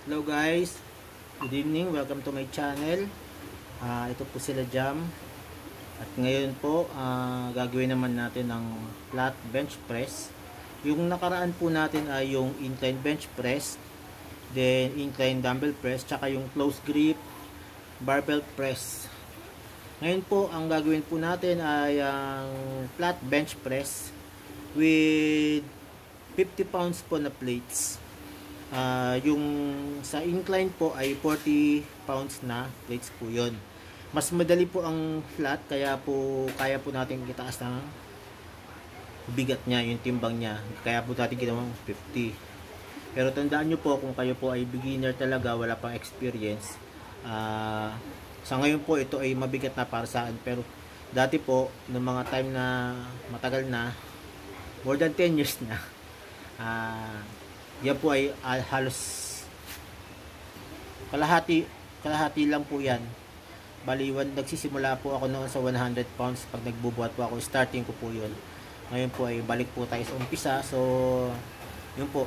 Hello guys, good evening, welcome to my channel. Ito po sila Jam. At ngayon po, gagawin naman natin ng flat bench press. Yung nakaraan po natin ay yung incline bench press, then incline dumbbell press, tsaka yung close grip barbell press. Ngayon po, ang gagawin po natin ay ang flat bench press with 50 pounds po na plates. Yung sa incline po ay 40 pounds na plates po yun. Mas madali po ang flat, kaya po kaya po natin itaas ng bigat niya, yung timbang niya, kaya po natin ginawang 50. Pero tandaan nyo po, kung kayo po ay beginner talaga, wala pang experience, sa ngayon po ito ay mabigat na para sa akin. Pero dati po, noong mga time na matagal na, more than 10 years na, yan po ay halos kalahati lang po yan. Baliwan, nagsisimula po ako noon sa 100 pounds pag nagbubuhat po ako, starting ko po yun. Ngayon po ay balik po tayo sa umpisa. So yun po,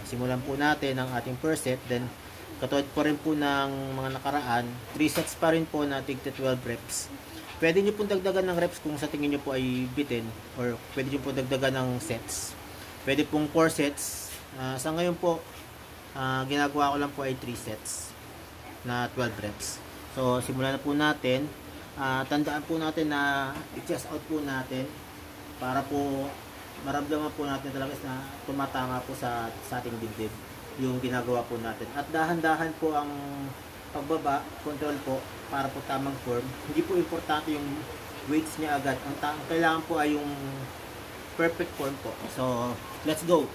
simulan po natin ang ating first set. Then katulad po rin po ng mga nakaraan, 3 sets pa rin po na tig 12 reps. Pwede nyo pong dagdagan ng reps kung sa tingin nyo po ay bitin, or pwede nyo pong dagdagan ng sets. Pwede pong 4 sets. Sa ngayon po, ginagawa ko lang po ay 3 sets na 12 reps. So simulan na po natin. Tandaan po natin na i-chest out po natin para po maramdaman po natin talaga na tumatama po sa ating dibdib yung ginagawa po natin. At dahan-dahan po ang pagbaba, control po para po tamang form. Hindi po importante yung weights niya agad. Ang kailangan po ay yung perfect form po. So let's go.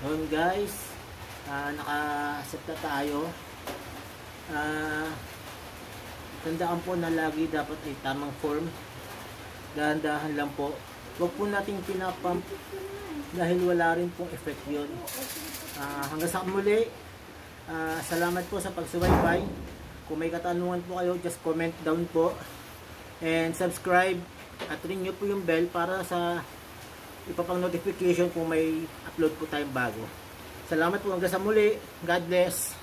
Ngayon guys, naka-set na tayo. Tandaan po na lagi dapat ay tamang form. Dahan-dahan lang po. Huwag po nating pinapump dahil wala rin pong effect yun. Hanggang sa muli, salamat po sa pagsubaybay. Kung may katanungan po kayo, just comment down po. And subscribe at ring nyo po yung bell para sa ipapang notification kung may upload po tayong bago. Salamat po hanggang sa muli. God bless.